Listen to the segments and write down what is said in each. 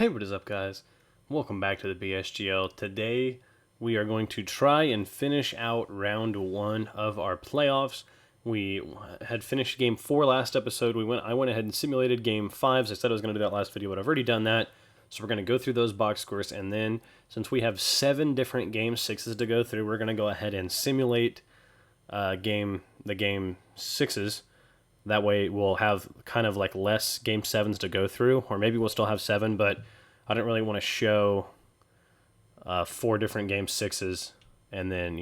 Hey, what is up, guys? Welcome back to the BSGL. Today, we are going to try and finish out round one of our playoffs. We had finished game 4 last episode. I went ahead and simulated game 5. As I said I was going to do that last video, but I've already done that. So we're going to go through those box scores, and then since we have 7 different game 6s to go through, we're going to go ahead and simulate the game 6s. That way we'll have kind of like less game 7s to go through, or maybe we'll still have 7, but I don't really want to show 4 different game 6s and then,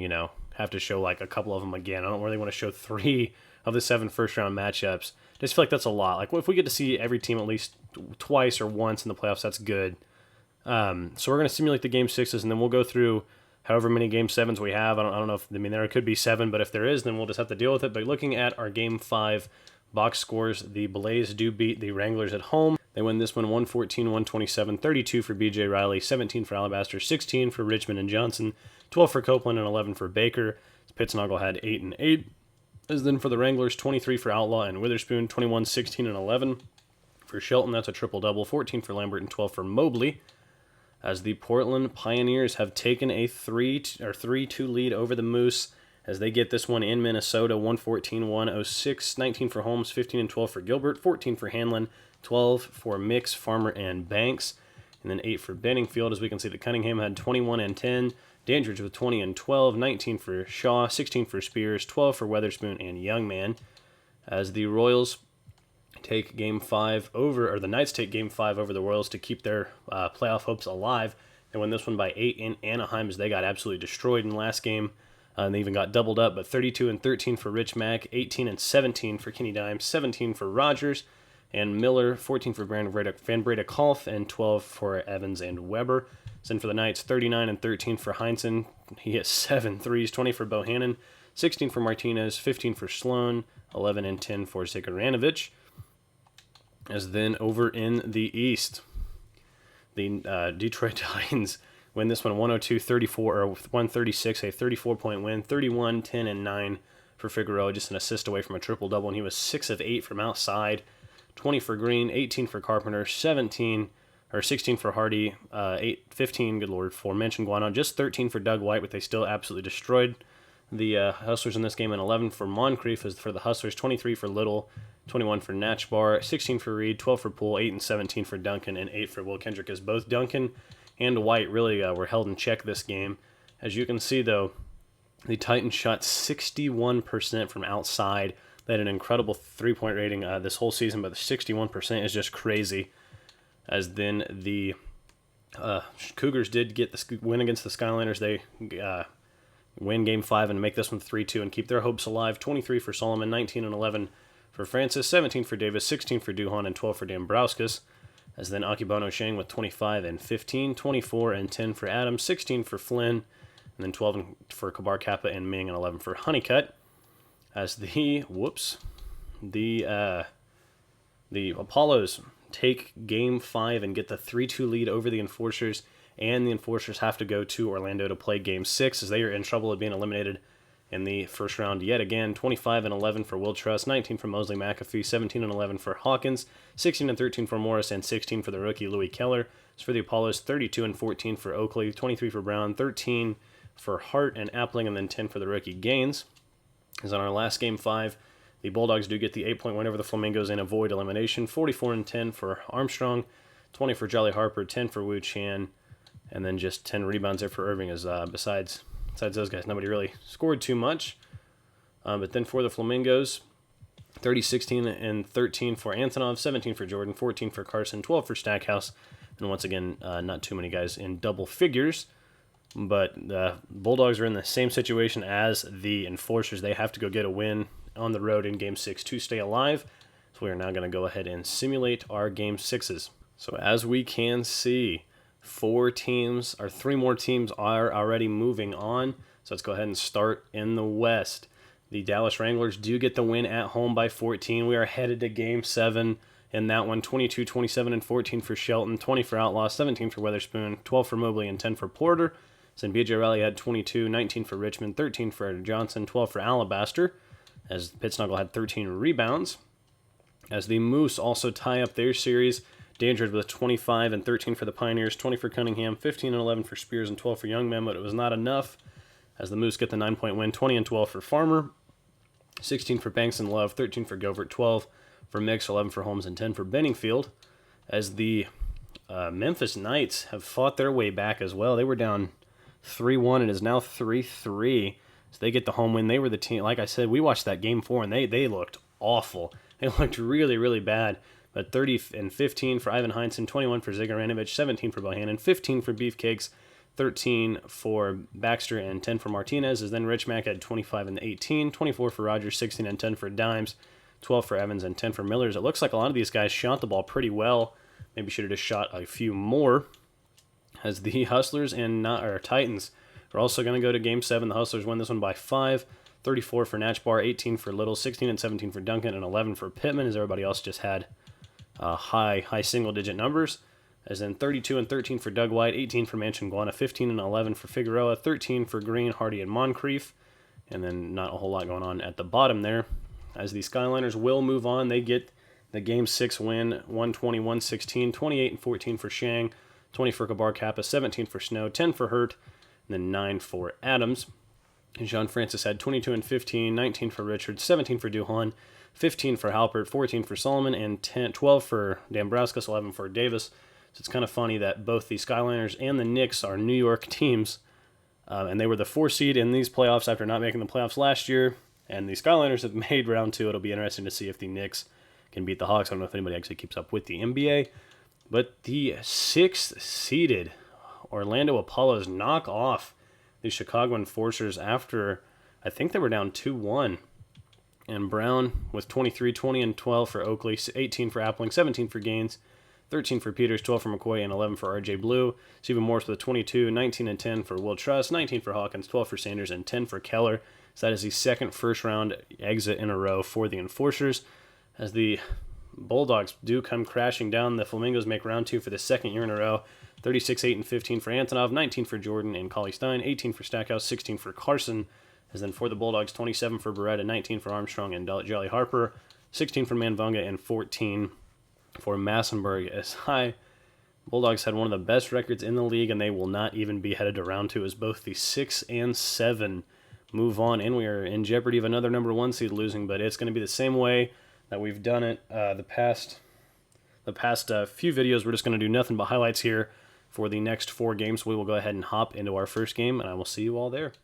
have to show like a couple of them again. I don't really want to show 3 of the 7 first-round matchups. I just feel like that's a lot. Like, if we get to see every team at least twice or once in the playoffs, that's good. So we're going to simulate the game 6s, and then we'll go through however many game 7s we have. I don't know if, there could be 7, but if there is, then we'll just have to deal with it. But looking at our game 5 box scores, the Blaze do beat the Wranglers at home. They win this one 114, 127, 32 for BJ Riley, 17 for Alabaster, 16 for Richmond and Johnson, 12 for Copeland, and 11 for Baker. Pittsnoggle had 8 and 8. As then for the Wranglers, 23 for Outlaw and Witherspoon, 21, 16, and 11 for Shelton. That's a triple-double, 14 for Lambert, and 12 for Mobley. As the Portland Pioneers have taken a 3-2 lead over the Moose, as they get this one in Minnesota, 114-106, 19 for Holmes, 15 and 12 for Gilbert, 14 for Hanlon, 12 for Mix, Farmer, and Banks, and then 8 for Benningfield. As we can see, the Cunningham had 21 and 10, Dandridge with 20 and 12, 19 for Shaw, 16 for Spears, 12 for Weatherspoon and Youngman. As the Royals take Game 5 over, or the Knights take Game 5 over the Royals to keep their playoff hopes alive. They win this one by 8 in Anaheim, as they got absolutely destroyed in the last game. And they even got doubled up, but 32 and 13 for Rich Mack, 18 and 17 for Kenny Dimes, 17 for Rogers and Miller, 14 for Van Breda Kolf, and 12 for Evans and Weber. Then for the Knights, 39 and 13 for Heinsohn. He hit 7 threes, 20 for Bohannon, 16 for Martinez, 15 for Sloan, 11 and 10 for Zikaranovich. As then over in the East, the Detroit Titans win this one 102-34, or 136, a 34-point win, 31, 10, and 9 for Figueroa, just an assist away from a triple-double, and he was 6 of 8 from outside, 20 for Green, 18 for Carpenter, 16 for Hardy, 15, good lord, for Mention Guano, just 13 for Doug White, but they still absolutely destroyed the Hustlers in this game, and 11 for Moncrief as for the Hustlers, 23 for Little, 21 for Natchbar, 16 for Reed, 12 for Poole, 8 and 17 for Duncan, and 8 for Will Kendrick, as both Duncan and White really were held in check this game. As you can see, though, the Titans shot 61% from outside. They had an incredible three-point rating this whole season, but the 61% is just crazy. As then the Cougars did get the win against the Skyliners. They win Game 5 and make this one 3-2 and keep their hopes alive. 23 for Solomon, 19 and 11 for Francis, 17 for Davis, 16 for Duhon, and 12 for Dambrauskas. As then Akibono Shang with 25 and 15, 24 and 10 for Adams, 16 for Flynn, and then 12 for Kabar Kappa and Ming, and 11 for Honeycutt. As the Apollos take Game 5 and get the 3-2 lead over the Enforcers, and the Enforcers have to go to Orlando to play Game 6, as they are in trouble of being eliminated in the first round yet again. 25 and 11 for Will Truss, 19 for Mosley McAfee, 17 and 11 for Hawkins, 16 and 13 for Morris, and 16 for the rookie Louis Keller. As for the Apollos, 32 and 14 for Oakley, 23 for Brown, 13 for Hart and Appling, and then 10 for the rookie Gaines. As on our last Game 5, the Bulldogs do get the 8-point win over the Flamingos and avoid elimination. 44 and 10 for Armstrong, 20 for Jolly Harper, 10 for Wu Chan, and then just 10 rebounds there for Irving, as besides those guys, nobody really scored too much. But then for the Flamingos, 30, 16, and 13 for Antonov, 17 for Jordan, 14 for Carson, 12 for Stackhouse, and once again, not too many guys in double figures. But the Bulldogs are in the same situation as the Enforcers. They have to go get a win on the road in Game 6 to stay alive. So we are now going to go ahead and simulate our Game 6s. So as we can see, 3 more teams are already moving on. So let's go ahead and start in the West. The Dallas Wranglers do get the win at home by 14. We are headed to Game 7 in that one. 22, 27, and 14 for Shelton, 20 for Outlaw, 17 for Weatherspoon, 12 for Mobley, and 10 for Porter. Then BJ Riley had 22, 19 for Richmond, 13 for Johnson, 12 for Alabaster, as Pittsnoggle had 13 rebounds. As the Moose also tie up their series, Dandridge with 25 and 13 for the Pioneers, 20 for Cunningham, 15 and 11 for Spears, and 12 for Youngman, but it was not enough as the Moose get the 9-point win, 20 and 12 for Farmer, 16 for Banks and Love, 13 for Govert, 12 for Mix, 11 for Holmes, and 10 for Benningfield, as the Memphis Knights have fought their way back as well. They were down 3-1 and is now 3-3, so they get the home win. They were the team, like I said, we watched that game 4, and they looked awful. They looked really, really bad. But 30 and 15 for Ivan Heinsohn, 21 for Zigaranovich, 17 for Bohannon, 15 for Beefcakes, 13 for Baxter, and 10 for Martinez. As then Rich Mack had 25 and 18, 24 for Rogers, 16 and 10 for Dimes, 12 for Evans, and 10 for Millers. It looks like a lot of these guys shot the ball pretty well. Maybe should have just shot a few more. As the Hustlers and Titans are also going to go to Game 7. The Hustlers win this one by 5. 34 for Natchbar, 18 for Little, 16 and 17 for Duncan, and 11 for Pittman, as everybody else just had high single-digit numbers. As in 32 and 13 for Doug White, 18 for Manchunguana, 15 and 11 for Figueroa, 13 for Green, Hardy, and Moncrief, and then not a whole lot going on at the bottom there. As the Skyliners will move on, they get the Game 6 win, 120-116, 28 and 14 for Shang, 20 for Kabar Kappa, 17 for Snow, 10 for Hurt, and then 9 for Adams. And Jean Francis had 22 and 15, 19 for Richard, 17 for Duhan, 15 for Halpert, 14 for Solomon, and 12 for Dambrauskas, 11 for Davis. So it's kind of funny that both the Skyliners and the Knicks are New York teams, and they were the 4 seed in these playoffs after not making the playoffs last year, and the Skyliners have made round 2. It'll be interesting to see if the Knicks can beat the Hawks. I don't know if anybody actually keeps up with the NBA, but the 6th seeded Orlando Apollos knock off the Chicago Enforcers after, I think they were down 2-1. And Brown with 23, 20 and 12 for Oakley, 18 for Appling, 17 for Gaines, 13 for Peters, 12 for McCoy, and 11 for RJ Blue. Stephen Morris with 22, 19 and 10 for Will Truss, 19 for Hawkins, 12 for Sanders, and 10 for Keller. So that is the second first-round exit in a row for the Enforcers. As the Bulldogs do come crashing down, the Flamingos make round 2 for the second year in a row. 36, 8 and 15 for Antonov, 19 for Jordan and Cauley Stein, 18 for Stackhouse, 16 for Carson. As then for the Bulldogs, 27 for Beretta, 19 for Armstrong and Jolly Harper, 16 for Manvunga, and 14 for Massenberg. As high, Bulldogs had one of the best records in the league, and they will not even be headed to round 2 as both the 6 and 7 move on, and we are in jeopardy of another number 1 seed losing, but it's going to be the same way that we've done it the past few videos. We're just going to do nothing but highlights here for the next 4 games. We will go ahead and hop into our first game, and I will see you all there.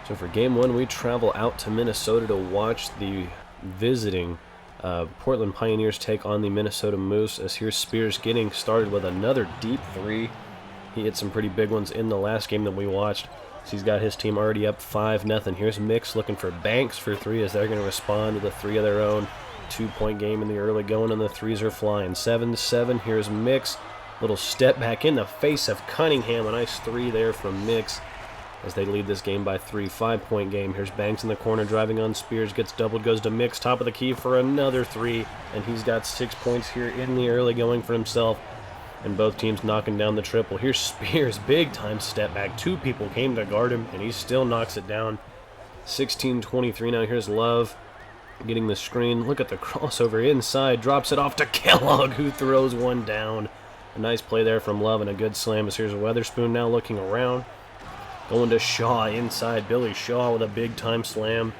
So for Game 1, we travel out to Minnesota to watch the visiting Portland Pioneers take on the Minnesota Moose, as here's Spears getting started with another deep 3. He hit some pretty big ones in the last game that we watched. So he's got his team already up 5-0. Here's Mix looking for Banks for 3 as they're going to respond with a 3 of their own. 2-point game in the early going, and the 3s are flying. 7-7. Here's Mix. Little step back in the face of Cunningham. A nice 3 there from Mix as they lead this game by 3. 5-point game. Here's Banks in the corner driving on Spears. Gets doubled, goes to Mix. Top of the key for another 3. And he's got 6 points here in the early going for himself. And both teams knocking down the triple. Here's Spears. Big time step back. 2 people came to guard him, and he still knocks it down. 16-23 now. Here's Love getting the screen. Look at the crossover inside. Drops it off to Kellogg, who throws one down. A nice play there from Love and a good slam. As here's Weatherspoon now looking around. Going to Shaw inside. Billy Shaw with a big-time slam.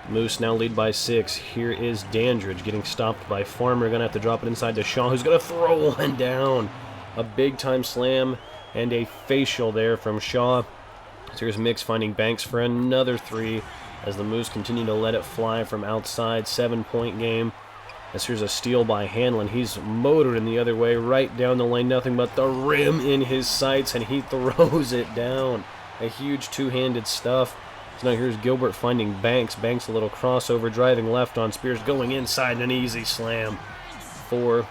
Moose now lead by 6. Here is Dandridge getting stopped by Farmer. Going to have to drop it inside to Shaw, who's going to throw one down. A big-time slam and a facial there from Shaw. So here's Mix finding Banks for another 3 as the Moose continue to let it fly from outside. 7-point game. As here's a steal by Hanlon. He's motored in the other way, right down the lane. Nothing but the rim in his sights, and he throws it down. A huge two-handed stuff. So now here's Gilbert finding Banks. Banks a little crossover, driving left on Spears, going inside, and an easy slam for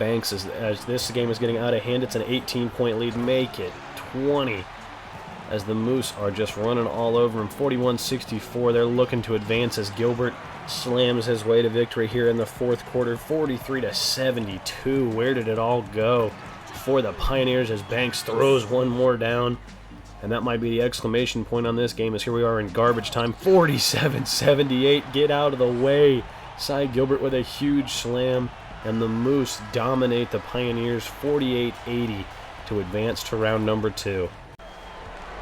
Banks. As this game is getting out of hand, it's an 18-point lead. Make it 20. As the Moose are just running all over him. 41-64. They're looking to advance as Gilbert slams his way to victory here in the 4th quarter. 43-72. Where did it all go for the Pioneers as Banks throws one more down? And that might be the exclamation point on this game, as here we are in garbage time. 47-78. Get out of the way. Cy Gilbert with a huge slam. and the Moose dominate the Pioneers 48-80 to advance to round number 2.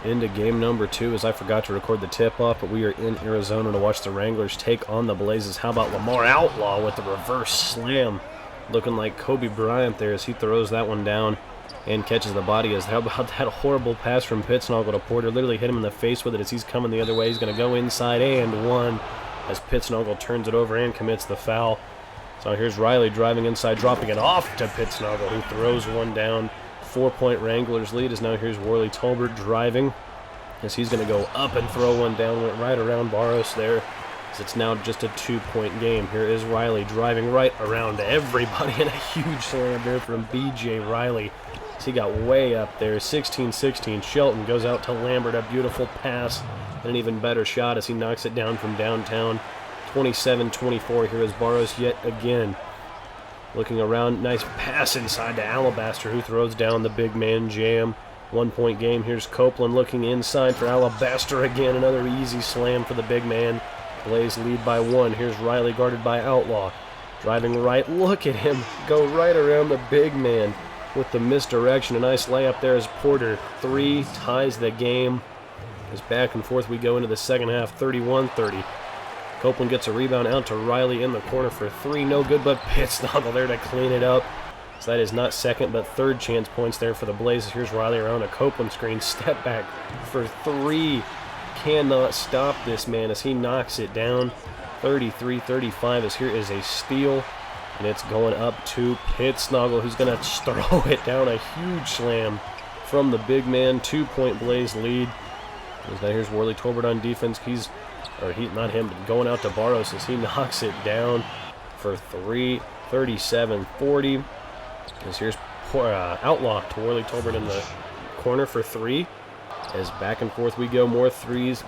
Into game number 2, as I forgot to record the tip-off, but we are in Arizona to watch the Wranglers take on the Blazes. How about Lamar Outlaw with the reverse slam? Looking like Kobe Bryant there as he throws that one down and catches the body. How about that horrible pass from Pittsnoggle to Porter? Literally hit him in the face with it as he's coming the other way. He's going to go inside and one as Pittsnoggle turns it over and commits the foul. So here's Riley driving inside, dropping it off to Pittsnoggle, who throws one down. 4-point Wranglers lead as now here's Worley Tolbert driving as he's going to go up and throw one down, went right around Barros there as it's now just a 2-point game. Here is Riley driving right around everybody and a huge slam there from B.J. Riley as he got way up there. 16-16. Shelton goes out to Lambert, a beautiful pass and an even better shot as he knocks it down from downtown. 27-24. Here is Barros yet again. Looking around, nice pass inside to Alabaster, who throws down the big man jam. 1-point game. Here's Copeland looking inside for Alabaster again. Another easy slam for the big man. Blaze lead by 1. Here's Riley guarded by Outlaw. Driving right. Look at him go right around the big man with the misdirection. A nice layup there as Porter. 3 ties the game. As back and forth we go into the second half, 31-30. Copeland gets a rebound out to Riley in the corner for 3. No good, but Pittsnoggle there to clean it up. So that is not second, but third chance points there for the Blazers. Here's Riley around a Copeland screen. Step back for 3. Cannot stop this man as he knocks it down. 33-35 as here is a steal. And it's going up to Pittsnoggle, who's going to throw it down. A huge slam from the big man. 2-point Blaze lead. As now here's Worley Tolbert on defense. Not him, but going out to Barros as he knocks it down for 3, 37-40. As here's Outlaw to Worley Tolbert in the corner for 3. As back and forth we go, more threes.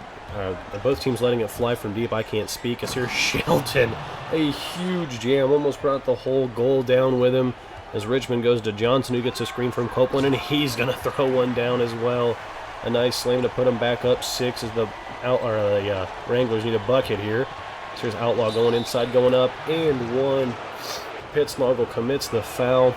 Both teams letting it fly from deep. I can't speak. As here's Shelton, a huge jam, almost brought the whole goal down with him. As Richmond goes to Johnson, who gets a screen from Copeland, and he's going to throw one down as well. A nice slam to put him back up 6 as the Wranglers need a bucket here. So here's Outlaw going inside, going up, and 1. Pittsnoggle commits the foul.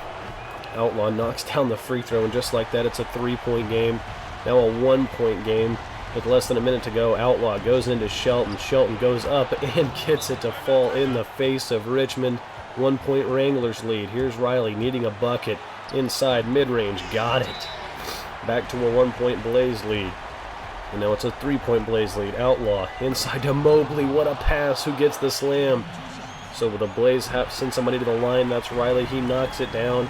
Outlaw knocks down the free throw, and just like that, it's a 3-point game. Now a 1-point game with less than a minute to go. Outlaw goes into Shelton. Shelton goes up and gets it to fall in the face of Richmond. 1-point Wranglers lead. Here's Riley needing a bucket. Inside, mid-range, got it. Back to a 1-point Blaze lead. And now it's a 3-point Blaze lead. Outlaw inside to Mobley. What a pass. Who gets the slam? So the Blaze have send somebody to the line. That's Riley. He knocks it down.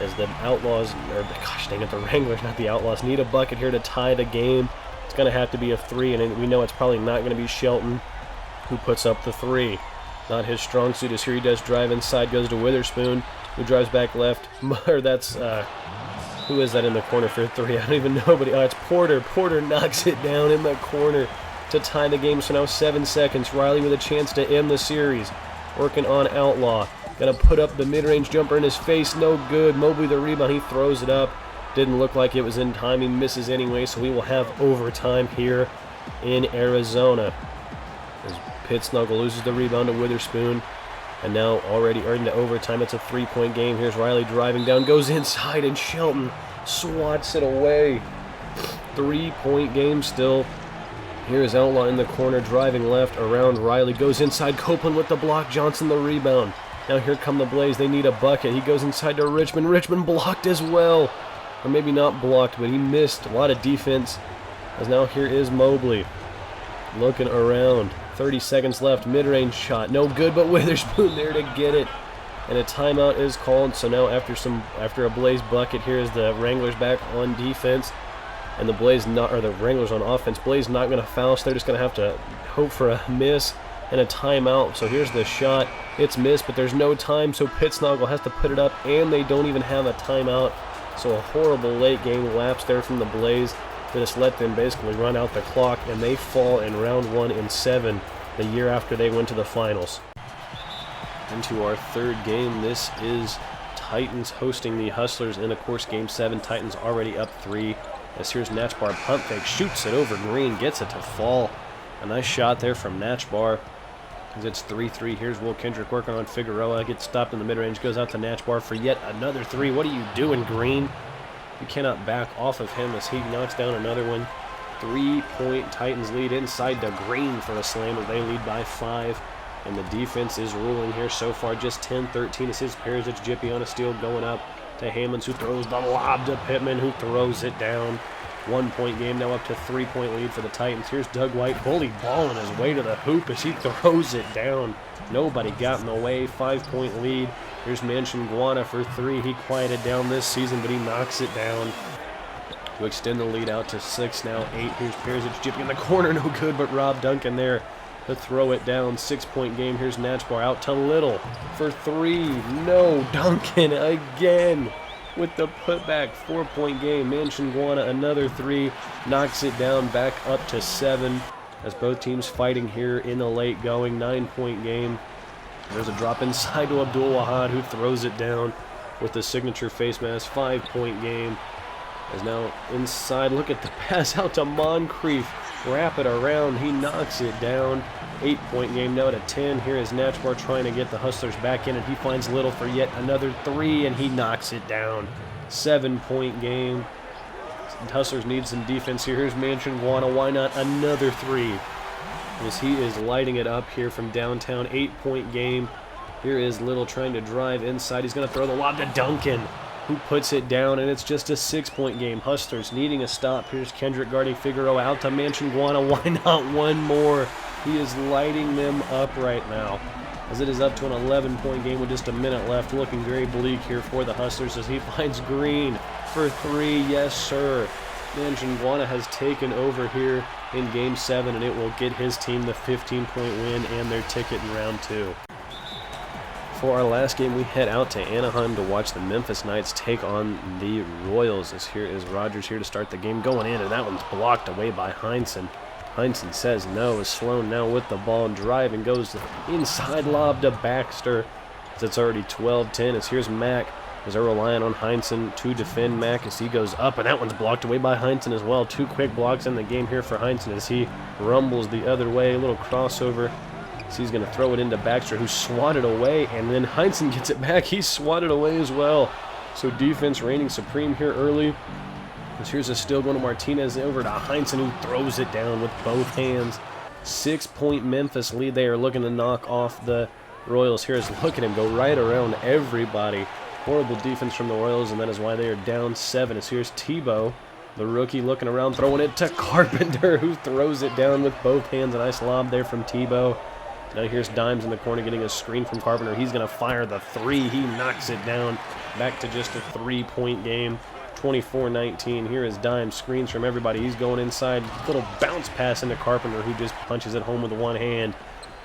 As the Outlaws, or gosh dang it, the Wranglers, not the Outlaws, need a bucket here to tie the game. It's going to have to be a 3, and we know it's probably not going to be Shelton who puts up the 3. Not his strong suit. As here he does drive inside, goes to Witherspoon, who drives back left. That's who is that in the corner for 3? I don't even know, but it's Porter. Porter knocks it down in the corner to tie the game. So now 7 seconds. Riley with a chance to end the series. Working on Outlaw. Gonna put up the mid-range jumper in his face. No good. Mobley the rebound. He throws it up. Didn't look like it was in time. He misses anyway, so we will have overtime here in Arizona. As Pittsnoggle loses the rebound to Witherspoon. And now already into overtime. It's a 3-point game. Here's Riley driving down. Goes inside, and Shelton swats it away. 3-point game still. Here is Outlaw in the corner, driving left around Riley. Goes inside. Copeland with the block. Johnson the rebound. Now here come the Blaze. They need a bucket. He goes inside to Richmond. Richmond blocked as well. Or maybe not blocked, but he missed. A lot of defense. As now here is Mobley. Looking around. 30 seconds left. Mid-range shot. No good, but Witherspoon there to get it. And a timeout is called. So now after a Blaze bucket, here is the Wranglers back on defense. And the Wranglers on offense. Blaze not going to foul, so they're just going to have to hope for a miss and a timeout. So here's the shot. It's missed, but there's no time, so Pittsnoggle has to put it up, and they don't even have a timeout. So a horrible late game lapse there from the Blaze. They just let them basically run out the clock, and they fall in round 1 in 7 the year after they went to the finals. Into our third game, this is Titans hosting the Hustlers in, of course, Game 7. Titans already up 3. As here's Natchbar, pump fake, shoots it over Green, gets it to fall. A nice shot there from Natchbar. As it's 3-3. Here's Will Kendrick working on Figueroa. Gets stopped in the mid-range. Goes out to Natchbar for yet another three. What are you doing, Green? You cannot back off of him as he knocks down another one. 3-point Titans lead inside to Green for a slammer. They lead by 5. And the defense is ruling here so far. Just 10-13. It's his Perisic, Jippy on a steal going up to Hammonds, who throws the lob to Pittman, who throws it down. 1-point game now, up to 3-point lead for the Titans. Here's Doug White bully balling his way to the hoop as he throws it down. Nobody got in the way. 5-point lead. Here's Manchiguana for 3. He quieted down this season, but he knocks it down to extend the lead out to 6 now. 8. Here's Perisic, Jippy in the corner, no good, but Rob Duncan there to throw it down. 6-point game. Here's Natchbar out to Little for 3. No, Duncan again with the putback. 4-point game. Manchiguana another 3. Knocks it down back up to 7 as both teams fighting here in the late going. 9-point game. There's a drop inside to Abdul Wahad, who throws it down with the signature face mask. 5-point game. As now inside, look at the pass out to Moncrief. Wrap it around. He knocks it down. 8-point game now to 10. Here is Natchbar trying to get the Hustlers back in, and he finds Little for yet another 3, and he knocks it down. 7-point game. Hustlers need some defense here. Here's Manchiguana. Why not another 3? As he is lighting it up here from downtown. 8-point game. Here is Little trying to drive inside. He's going to throw the lob to Duncan, who puts it down, and it's just a 6-point game. Hustlers needing a stop. Here's Kendrick guarding Figueroa out to Manchiguana. Why not one more? He is lighting them up right now, as it is up to an 11-point game with just a minute left. Looking very bleak here for the Hustlers as he finds Green for 3. Yes, sir. Manchiguana has taken over here in Game 7, and it will get his team the 15-point win and their ticket in round 2. For our last game, we head out to Anaheim to watch the Memphis Knights take on the Royals. As here is Rogers here to start the game, going in, and that one's blocked away by Heinsohn. Heinsohn says no, as Sloan now with the ball and driving goes inside lob to Baxter. As it's already 12-10. As here's Mack, as they're relying on Heinsohn to defend Mack as he goes up, and that one's blocked away by Heinsohn as well. 2 quick blocks in the game here for Heinsohn as he rumbles the other way. A little crossover. He's going to throw it into Baxter, who swatted away, and then Heinsohn gets it back. He's swatted away as well. So defense reigning supreme here early. As here's a steal going to Martinez over to Heinsohn, who throws it down with both hands. 6-point Memphis lead. They are looking to knock off the Royals. Here's look at him go right around everybody. Horrible defense from the Royals, and that is why they are down 7. As here's Tebow, the rookie, looking around, throwing it to Carpenter, who throws it down with both hands. A nice lob there from Tebow. Now here's Dimes in the corner getting a screen from Carpenter. He's going to fire the 3. He knocks it down. Back to just a 3-point game. 24-19. Here is Dimes. Screens from everybody. He's going inside. Little bounce pass into Carpenter, who just punches it home with one hand.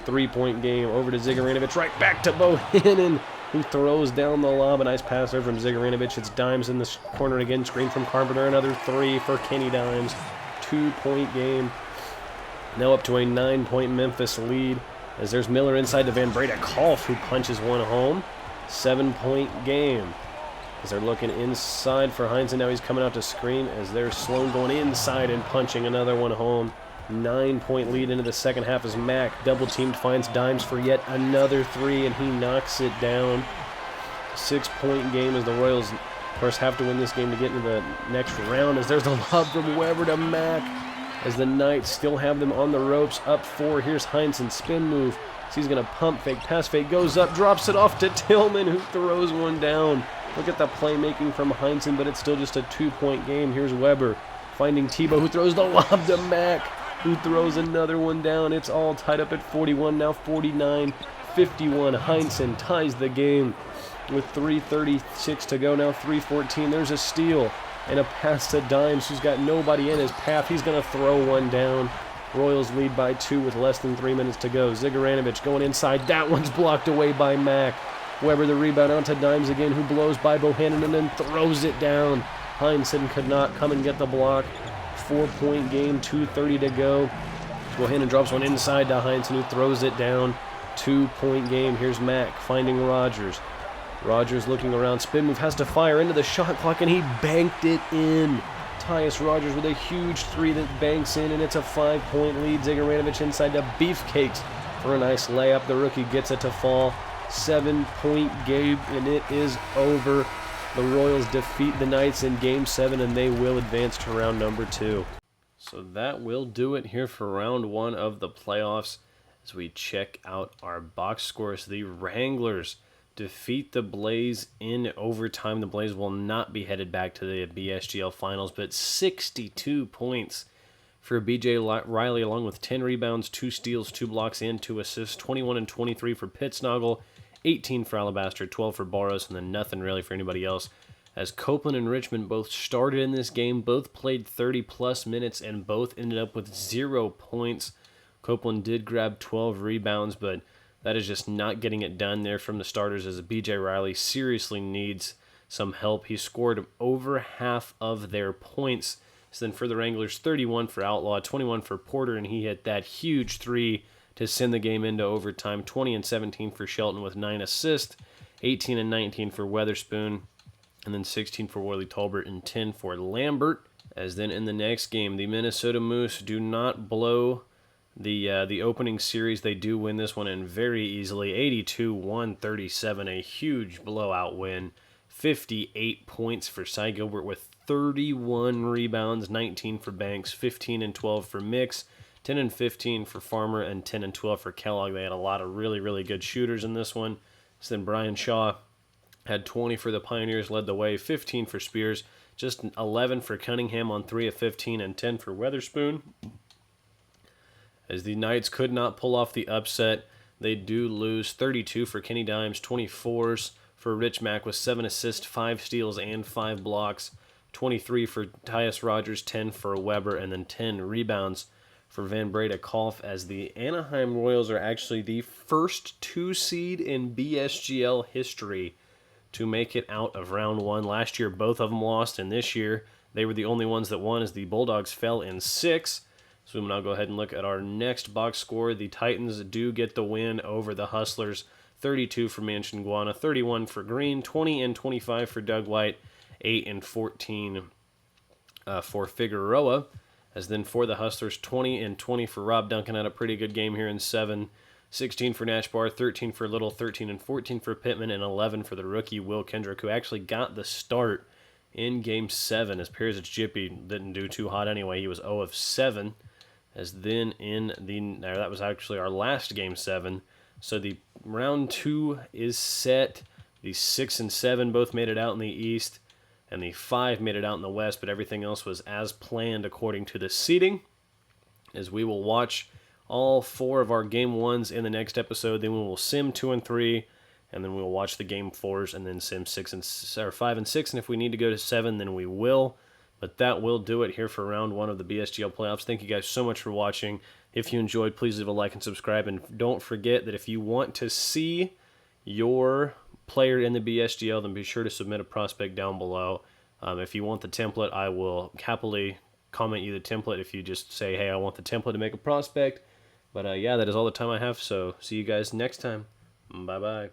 3-point game. Over to Zigaranovich. Right back to Bohannon, who throws down the lob. A nice pass there from Zigaranovich. It's Dimes in the corner again. Screen from Carpenter. Another 3 for Kenny Dimes. 2-point game. Now up to a 9-point Memphis lead. As there's Miller inside to Van Breda-Kolff, who punches one home. 7-point game. As they're looking inside for Heinsohn. Now he's coming out to screen as there's Sloan going inside and punching another one home. 9-point lead into the second half as Mack, double-teamed, finds Dimes for yet another 3, and he knocks it down. 6-point game as the Royals, of course, have to win this game to get into the next round. As there's a lob from Weber to Mack. As the Knights still have them on the ropes, up 4. Here's Heinsohn, spin move. So he's going to pump fake, pass fake, goes up, drops it off to Tillman, who throws one down. Look at the playmaking from Heinsohn, but it's still just a 2-point game. Here's Weber finding Tebow, who throws the lob to Mack, who throws another one down. It's all tied up at 41, now 49-51. Heinsohn ties the game with 3:36 to go, now 3:14. There's a steal and a pass to Dimes, who's got nobody in his path. He's going to throw one down. Royals lead by 2 with less than 3 minutes to go. Zigaranovich going inside. That one's blocked away by Mack. Weber the rebound onto Dimes again, who blows by Bohannon and then throws it down. Heinsohn could not come and get the block. 4-point game, 2:30 to go. Bohannon drops one inside to Heinsohn, who throws it down. 2-point game. Here's Mack finding Rogers. Rogers looking around, spin move, has to fire into the shot clock, and he banked it in. Tyus Rogers with a huge 3 that banks in, and it's a 5-point lead. Zigaranovich inside to Beefcakes for a nice layup. The rookie gets it to fall. 7-point game, and it is over. The Royals defeat the Knights in Game 7, and they will advance to round number 2. So that will do it here for round 1 of the playoffs. As we check out our box scores, the Wranglers defeat the Blaze in overtime. The Blaze will not be headed back to the BSGL finals, but 62 points for BJ Riley, along with 10 rebounds, 2 steals, 2 blocks, and 2 assists. 21 and 23 for Pittsnoggle, 18 for Alabaster, 12 for Boros, and then nothing really for anybody else. As Copeland and Richmond both started in this game, both played 30-plus minutes, and both ended up with 0 points. Copeland did grab 12 rebounds, but that is just not getting it done there from the starters, as BJ Riley seriously needs some help. He scored over half of their points. So then for the Wranglers, 31 for Outlaw, 21 for Porter, and he hit that huge 3 to send the game into overtime. 20 and 17 for Shelton with 9 assists, 18 and 19 for Weatherspoon, and then 16 for Worley Tolbert and 10 for Lambert. As then in the next game, the Minnesota Moose do not blow the opening series. They do win this one, and very easily, 82-137, a huge blowout win. 58 points for Cy Gilbert with 31 rebounds, 19 for Banks, 15 and 12 for Mix, 10 and 15 for Farmer, and 10 and 12 for Kellogg. They had a lot of really, really good shooters in this one. So then Brian Shaw had 20 for the Pioneers, led the way, 15 for Spears, just 11 for Cunningham on 3 of 15, and 10 for Weatherspoon. As the Knights could not pull off the upset, they do lose. 32 for Kenny Dimes, 24s for Rich Mack with 7 assists, 5 steals, and 5 blocks. 23 for Tyus Rogers, 10 for Weber, and then 10 rebounds for Van Breda Kolf, as the Anaheim Royals are actually the first 2 seed in BSGL history to make it out of round 1. Last year, both of them lost, and this year, they were the only ones that won, as the Bulldogs fell in 6. So we'll now go ahead and look at our next box score. The Titans do get the win over the Hustlers. 32 for Manchinguana, 31 for Green, 20 and 25 for Doug White, 8 and 14 for Figueroa. As then for the Hustlers, 20 and 20 for Rob Duncan, had a pretty good game here in 7. 16 for Nashbar, 13 for Little, 13 and 14 for Pittman, and 11 for the rookie Will Kendrick, who actually got the start in Game 7, as Perisic Jippy didn't do too hot anyway. He was 0 of 7. As then that was actually our last Game 7. So the round 2 is set. The 6 and 7 both made it out in the East, and the 5 made it out in the West, but everything else was as planned according to the seeding. As we will watch all 4 of our Game 1s in the next episode, then we will sim 2 and 3, and then we'll watch the Game 4s, and then sim 5 and 6, and if we need to go to 7, then we will. But that will do it here for round 1 of the BSGL playoffs. Thank you guys so much for watching. If you enjoyed, please leave a like and subscribe. And don't forget that if you want to see your player in the BSGL, then be sure to submit a prospect down below. If you want the template, I will happily comment you the template if you just say, hey, I want the template to make a prospect. But yeah, that is all the time I have. So see you guys next time. Bye-bye.